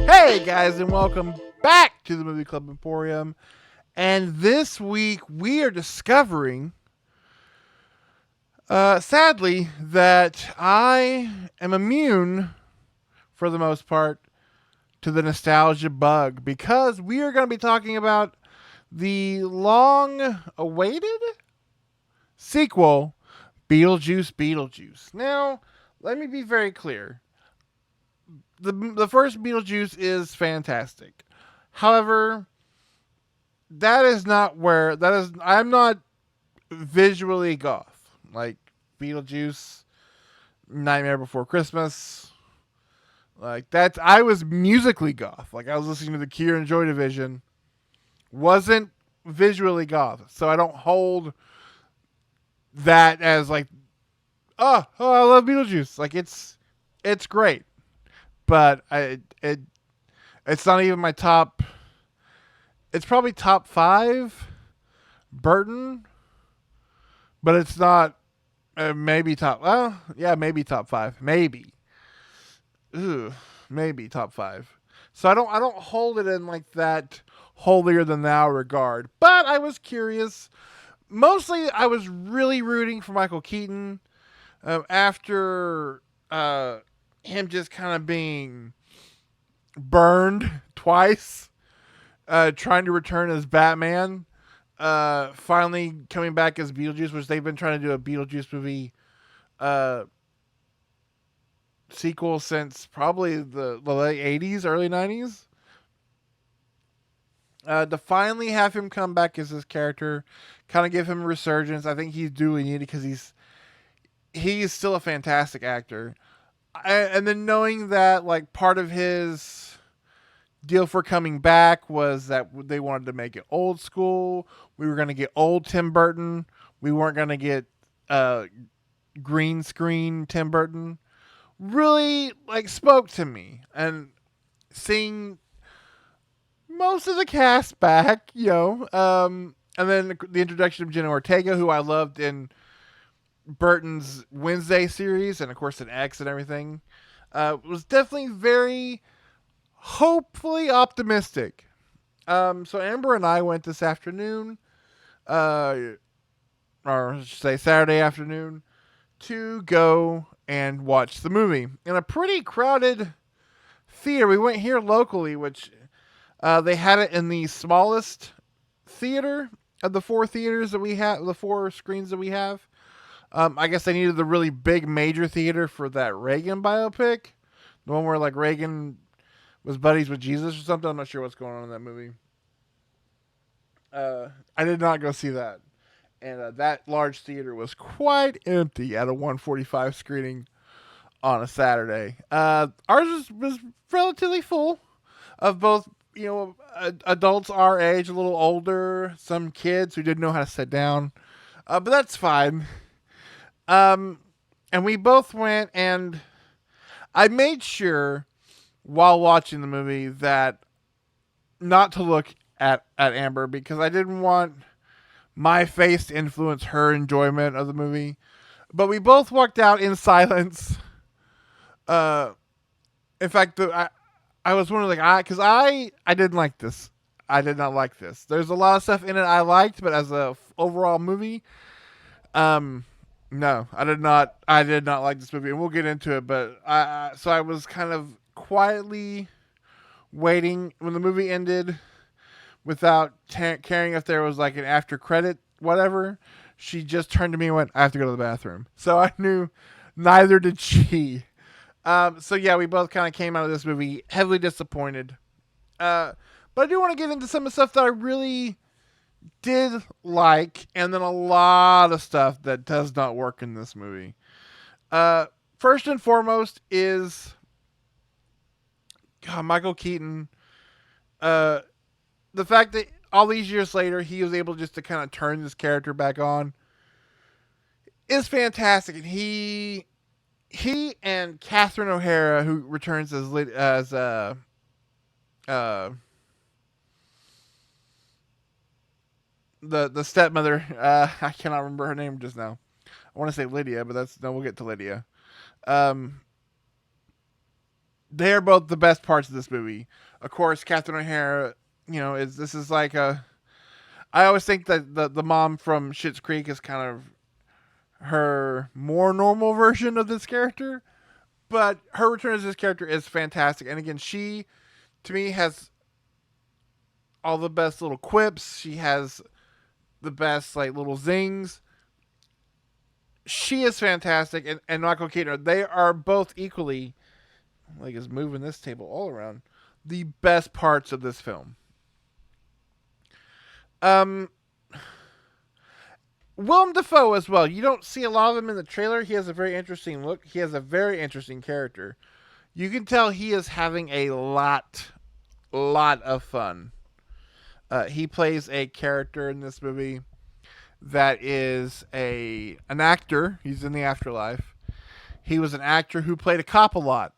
Hey guys, and welcome back to the Movie-Club Emporium. And this week we are discovering, sadly, that I am immune, for the most part, to the nostalgia bug because we are going to be talking about the long-awaited sequel, Beetlejuice. Now, let me be very clear. The first Beetlejuice is fantastic. However, that is not where that is. I'm not visually goth like Beetlejuice, Nightmare Before Christmas. Like that, I was musically goth. Like I was listening to the Cure and Joy Division. Wasn't visually goth, so I don't hold that as like, I love Beetlejuice. Like it's great, but it's not even my top. It's probably top five Burton, but it's not. Maybe top. Well, yeah, maybe top five. Maybe. Ooh, maybe top five. So I don't hold it in like that holier than thou regard. But I was curious. Mostly, I was really rooting for Michael Keaton after him just kind of being burned twice, trying to return as Batman. Finally coming back as Beetlejuice, which they've been trying to do a Beetlejuice movie uh, sequel since probably the late 80s, early 90s. To finally have him come back as his character, kind of give him a resurgence, I think he's duly needed because he's still a fantastic actor. And then knowing that like part of his deal for coming back was that they wanted to make it old school. We were going to get old Tim Burton. We weren't going to get uh, green screen Tim Burton. Really like spoke to me, and seeing most of the cast back, and then the introduction of Jenna Ortega, who I loved in Burton's Wednesday series, and of course in X and everything, was definitely very hopefully optimistic. So Amber and I went this afternoon, uh, or I should say Saturday afternoon, to go and watch the movie in a pretty crowded theater. We went here locally, which they had it in the smallest theater of the four theaters that we have, the four screens that we have. I guess they needed the really big major theater for that Reagan biopic, the one where like Reagan was buddies with Jesus or something. I'm not sure what's going on in that movie. I did not go see that, and that large theater was quite empty at a 145 screening on a Saturday. Ours was relatively full of both, adults our age, a little older, some kids who didn't know how to sit down. But that's fine. Um, and we both went, and I made sure while watching the movie that not to look at Amber because I didn't want my face to influence her enjoyment of the movie. But we both walked out in silence. Uh, in fact, I was wondering like because I didn't like this. I did not like this. There's a lot of stuff in it I liked, but as a overall movie, um, no, I did not. I did not like this movie, and we'll get into it. But so I was kind of quietly waiting when the movie ended, without caring if there was like an after credit whatever. She just turned to me and went, "I have to go to the bathroom." So I knew neither did she. So yeah, we both kind of came out of this movie heavily disappointed. But I do want to get into some of the stuff that I really did like, and then a lot of stuff that does not work in this movie. Uh, First and foremost is Michael Keaton. Uh, the fact that all these years later he was able just to kind of turn this character back on is fantastic, and he and Catherine O'Hara, who returns as uh the stepmother. I cannot remember her name just now. I want to say Lydia, but that's no. We'll get to Lydia. Um, they are both the best parts of this movie. Of course, Catherine O'Hara. Is this is like a. I always think that the mom from Schitt's Creek is kind of her more normal version of this character, but her return as this character is fantastic. And again, she to me has all the best little quips. She has the best like little zings. She is fantastic, and Michael Keaton. They are both equally like is moving this table all around. The best parts of this film. Um, Willem Dafoe as well. You don't see a lot of him in the trailer. He has a very interesting look. He has a very interesting character. You can tell he is having a lot of fun. He plays a character in this movie that is an actor. He's in the afterlife. He was an actor who played a cop a lot.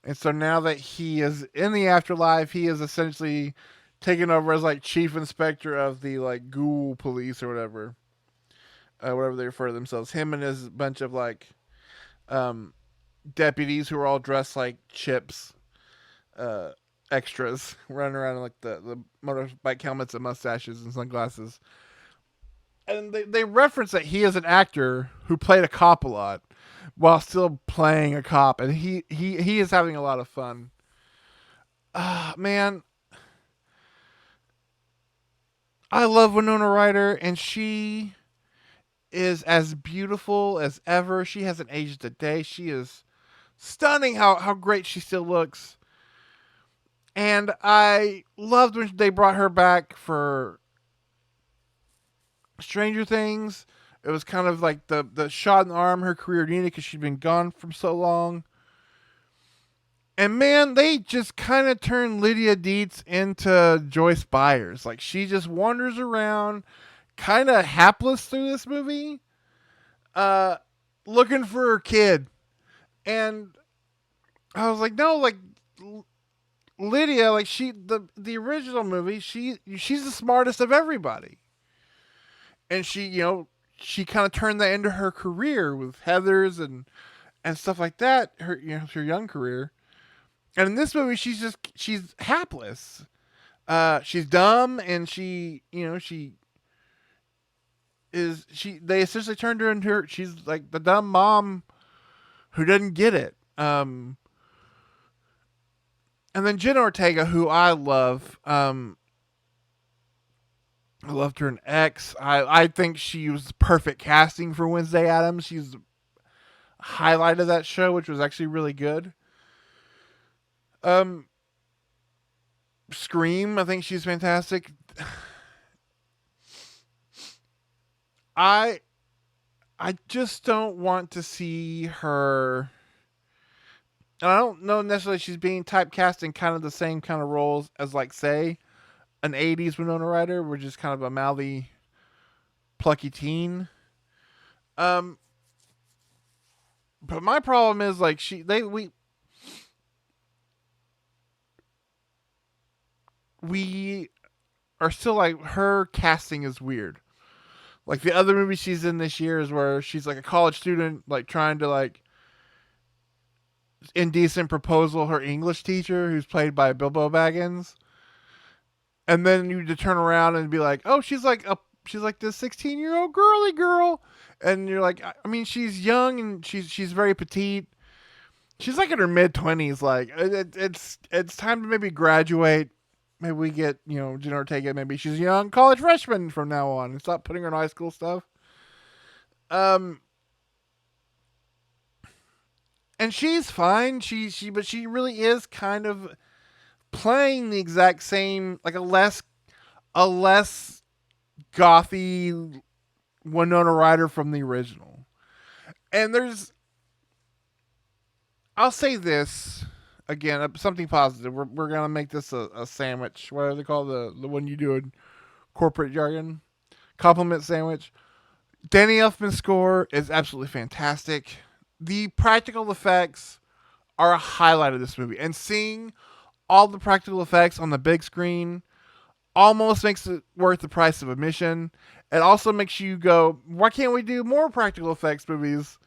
And so now that he is in the afterlife, he is essentially taken over as like chief inspector of the like ghoul police or whatever they refer to themselves. Him and his bunch of like um, deputies who are all dressed like Chips, uh, extras, running around in like the motorbike helmets and mustaches and sunglasses. And they reference that he is an actor who played a cop a lot while still playing a cop, and he is having a lot of fun. Man, I love Winona Ryder, and she is as beautiful as ever. She hasn't aged a day. She is stunning how great she still looks. And I loved when they brought her back for Stranger Things. It was kind of like the shot in the arm her career needed because she'd been gone for so long. And man, they just kind of turned Lydia Dietz into Joyce Byers. Like she just wanders around, kind of hapless through this movie, uh, looking for her kid. And I was like, no, like Lydia, like the original movie, she's the smartest of everybody, and she kind of turned that into her career with Heathers and stuff like that. Her young career, and in this movie, she's hapless. She's dumb, and she is she. They essentially turned her into her. She's like the dumb mom who doesn't get it. And then Jenna Ortega, who I love. I loved her in X. I think she was perfect casting for Wednesday Addams. She's the highlight of that show, which was actually really good. Um, Scream, I think she's fantastic. I I just don't want to see her. And I don't know necessarily she's being typecast in kind of the same kind of roles as like say an '80s Winona Ryder, which is kind of a mouthy, plucky teen. Um, but my problem is like we are still like her casting is weird. Like the other movie she's in this year is where she's like a college student, like trying to like indecent proposal her English teacher, who's played by Bilbo Baggins, and then you to turn around and be like, oh, she's like this 16-year-old girly girl, and you're like, I mean, she's young and she's very petite. She's like in her mid 20s. Like it's time to maybe graduate. Maybe we get Jenna Ortega. Maybe she's a young college freshman from now on and stop putting her in high school stuff. Um, and she's fine. But she really is kind of playing the exact same, like a less gothy Winona Ryder from the original. And I'll say this again, something positive. We're gonna make this a sandwich. What do they call the one you do in corporate jargon? Compliment sandwich. Danny Elfman's score is absolutely fantastic. The practical effects are a highlight of this movie, and seeing all the practical effects on the big screen almost makes it worth the price of admission. It also makes you go, why can't we do more practical effects movies?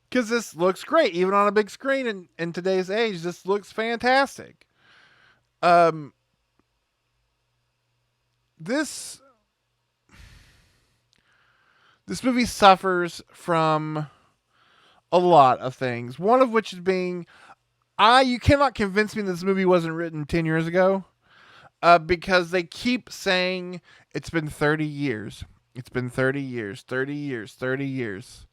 Because this looks great, even on a big screen in today's age. This looks fantastic. Um, this this movie suffers from a lot of things. One of which is being, you cannot convince me this movie wasn't written 10 years ago. Because they keep saying it's been 30 years. It's been 30 years, 30 years, 30 years.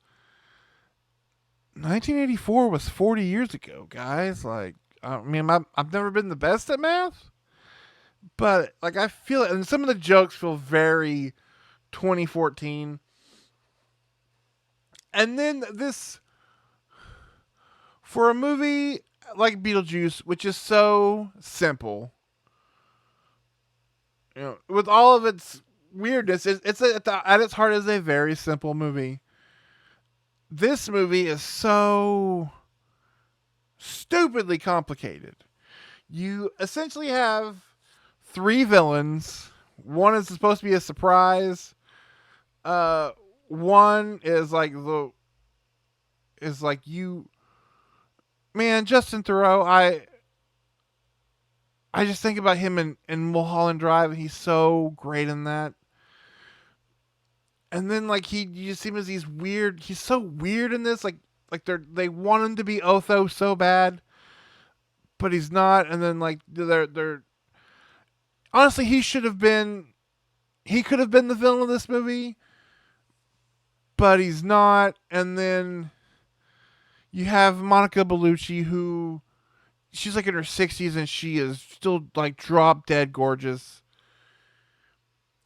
1984 was 40 years ago, guys. Like, I mean, I've never been the best at math, but like I feel it, and some of the jokes feel very 2014. And then this, for a movie like Beetlejuice, which is so simple, with all of its weirdness, at its heart is a very simple movie. This movie is so stupidly complicated. You essentially have three villains. One is supposed to be a surprise. Uh, One is like you, man, Justin Theroux. I just think about him in Mulholland Drive, and he's so great in that. And then like you just see him as he's weird. He's so weird in this. Like they want him to be Otho so bad, but he's not. And then like they're honestly, he should have been. He could have been the villain of this movie, but he's not. And then you have Monica Bellucci, who she's like in her 60s and she is still like drop dead gorgeous.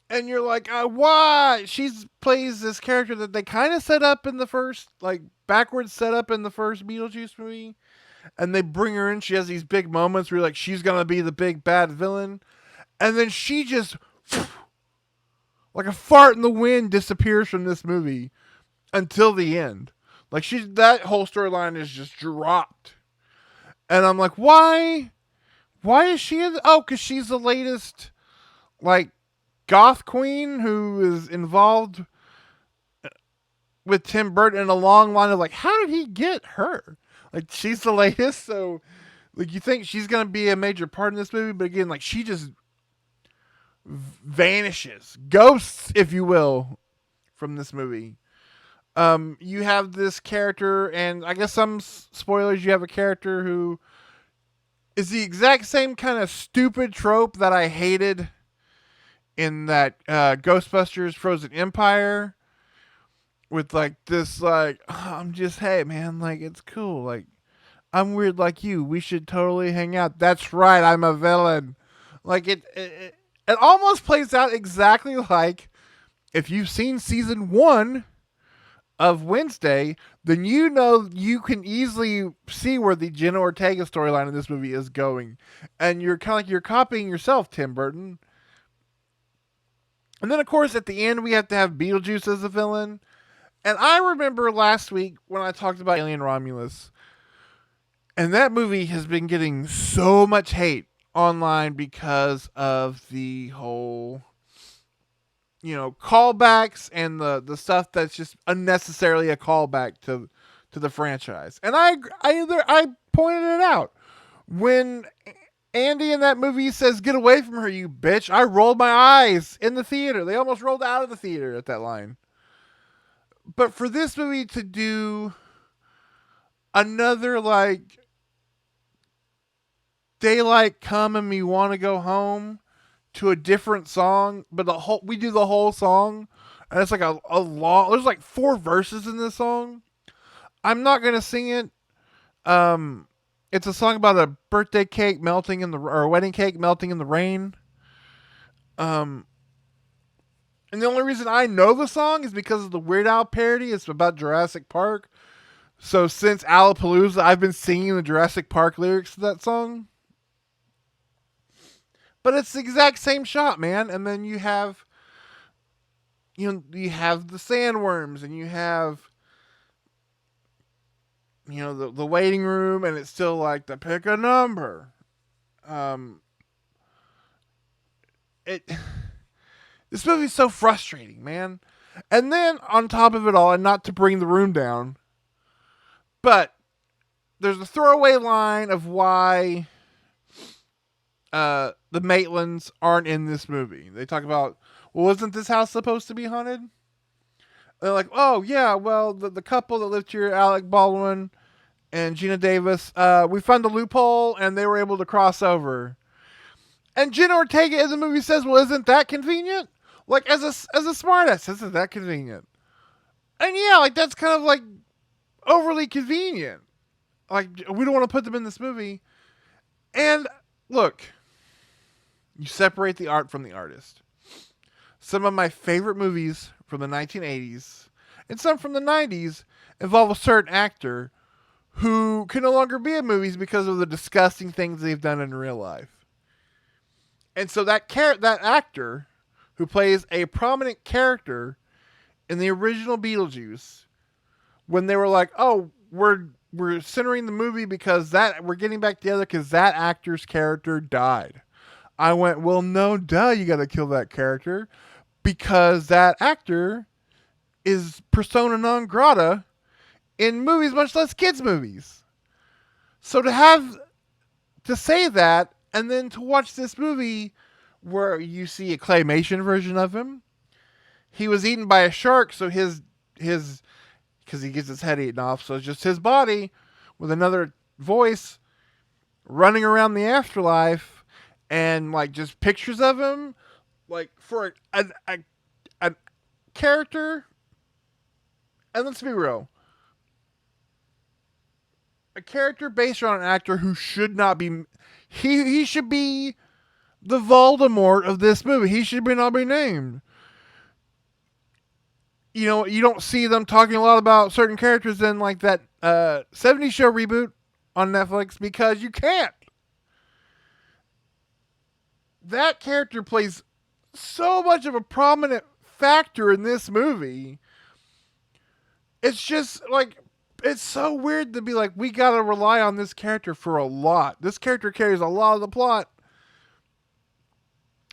And you're like, why? She plays this character that they kind of set up in the first, like backwards set up in the first Beetlejuice movie, and they bring her in. She has these big moments where you're like, she's gonna be the big bad villain, and then she just like a fart in the wind disappears from this movie until the end. Like that whole storyline is just dropped, and I'm like, why? Why is she in? Oh, because she's the latest like goth queen who is involved with Tim Burton in a long line of like, how did he get her? Like she's the latest, so like you think she's gonna be a major part in this movie, but again, like she just vanishes, ghosts, if you will, from this movie. You have this character, and I guess some spoilers. You have a character who is the exact same kind of stupid trope that I hated in that Ghostbusters Frozen Empire, with like this like, I'm just, hey man, like it's cool, like I'm weird like you, we should totally hang out. That's right, I'm a villain. Like it almost plays out exactly like, if you've seen season 1 of Wednesday, then you know you can easily see where the Jenna Ortega storyline in this movie is going, and you're kind of like you're copying yourself, Tim Burton. And then of course at the end we have to have Beetlejuice as a villain. And I remember last week when I talked about Alien Romulus, and that movie has been getting so much hate online because of the whole, callbacks and the stuff that's just unnecessarily a callback to the franchise. And I pointed it out when Andy in that movie says, "Get away from her, you bitch." I rolled my eyes in the theater. They almost rolled out of the theater at that line. But for this movie to do another like Daylight Come and Me Wanna Go Home to a different song, but we do the whole song, and it's like a long, there's like 4 verses in this song. I'm not gonna sing it. It's a song about a birthday cake melting or a wedding cake melting in the rain. Um, and the only reason I know the song is because of the Weird Al parody. It's about Jurassic Park. So since Alapalooza, I've been singing the Jurassic Park lyrics to that song. But it's the exact same shot, man. And then you have you have the sandworms, and you have the waiting room, and it's still like the pick a number. Um it This movie's so frustrating, man. And then on top of it all, and not to bring the room down, but there's a throwaway line of why the Maitlands aren't in this movie. They talk about, well, wasn't this house supposed to be haunted? They're like, oh yeah, well the couple that lived here, Alec Baldwin and Gina Davis, we found a loophole and they were able to cross over. And Jenna Ortega in the movie says, well, isn't that convenient? Like as a smartass, isn't that convenient? And yeah, like that's kind of like overly convenient. Like we don't want to put them in this movie. And look, you separate the art from the artist. Some of my favorite movies from the 1980s and some from the 90s involve a certain actor who can no longer be in movies because of the disgusting things they've done in real life. And so that actor who plays a prominent character in the original Beetlejuice, when they were like, "Oh, we're centering the movie because that we're getting back together because that actor's character died." I went, "Well, no, duh, you got to kill that character because that actor is persona non grata in movies, much less kids' movies." So to say that and then to watch this movie where you see a claymation version of him, he was eaten by a shark, so his because he gets his head eaten off, so it's just his body with another voice running around the afterlife, and like just pictures of him, like for a character. And let's be real, a character based on an actor who should not be. He should be the Voldemort of this movie. He should not be named. You know, you don't see them talking a lot about certain characters in like that 70s show reboot on Netflix because you can't. That character plays so much of a prominent factor in this movie. It's just like, it's so weird to be like, we gotta rely on this character for a lot. This character carries a lot of the plot.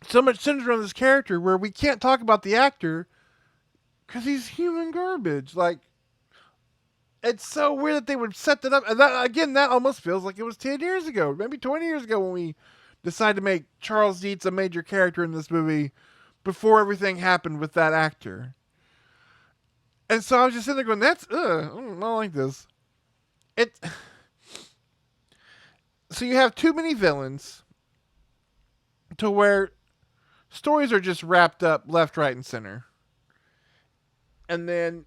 So much centers around this character where we can't talk about the actor because he's human garbage. Like, it's so weird that they would set that up. And that, again, that almost feels like it was 10 years ago, maybe 20 years ago when we decided to make Charles Dietz a major character in this movie before everything happened with that actor. And so I was just sitting there going, that's, I don't like this. It. So you have too many villains to where stories are just wrapped up left, right, and center. And then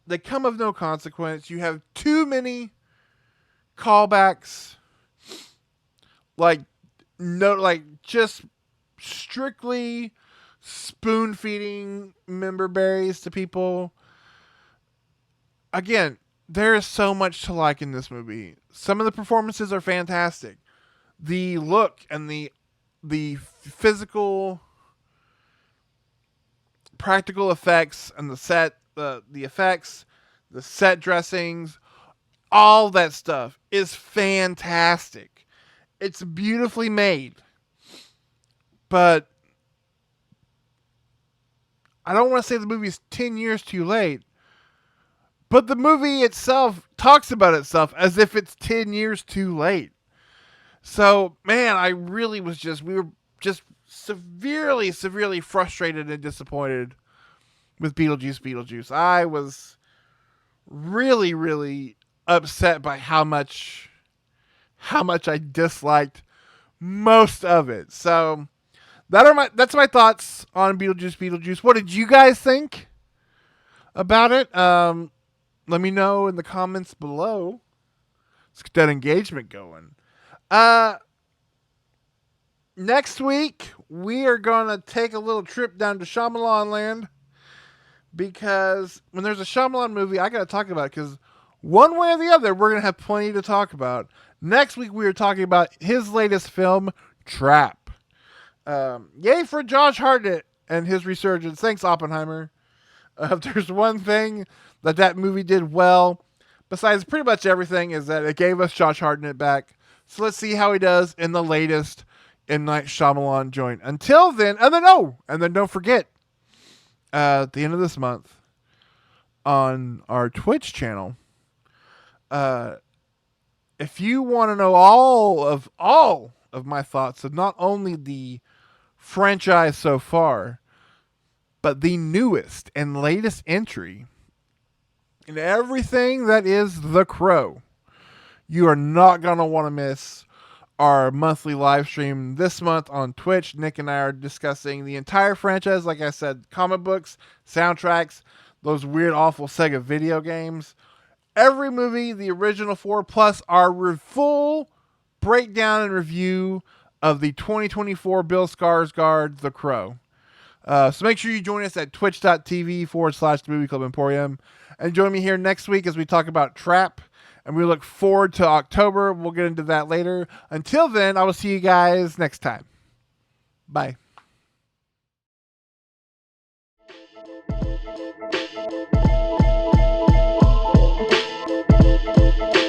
they come of no consequence. You have too many callbacks, like no, like just strictly spoon feeding member berries to people. Again, there is so much to like in this movie. Some of the performances are fantastic. The look and the physical practical effects and the effects, the set dressings, all that stuff is fantastic. It's beautifully made. But I don't want to say the movie's 10 years too late, but the movie itself talks about itself as if it's 10 years too late. So, man, we were just severely, severely frustrated and disappointed with Beetlejuice. I was really, really upset by how much I disliked most of it. So that's my thoughts on Beetlejuice. What did you guys think about it? Let me know in the comments below. Let's get that engagement going. Next week we are gonna take a little trip down to Shyamalan Land because when there's a Shyamalan movie, I gotta talk about it because one way or the other, we're gonna have plenty to talk about. Next week we are talking about his latest film, Trap. Yay for Josh Hartnett and his resurgence. Thanks, Oppenheimer. If there's one thing that movie did well, besides pretty much everything, is that it gave us Josh Hartnett back. So let's see how he does in the latest M. Night Shyamalan joint. Until then, and then don't forget, at the end of this month on our Twitch channel, uh, if you want to know all of my thoughts of not only the franchise so far, but the newest and latest entry in everything that is The Crow, you are not going to want to miss our monthly live stream this month on Twitch. Nick and I are discussing the entire franchise. Like I said, comic books, soundtracks, those weird, awful Sega video games, every movie, the original four, plus our full breakdown and review of the 2024 Bill Skarsgård The Crow. So make sure you join us at twitch.tv/The Movie Club Emporium. And join me here next week as we talk about Trap. And we look forward to October. We'll get into that later. Until then, I will see you guys next time. Bye.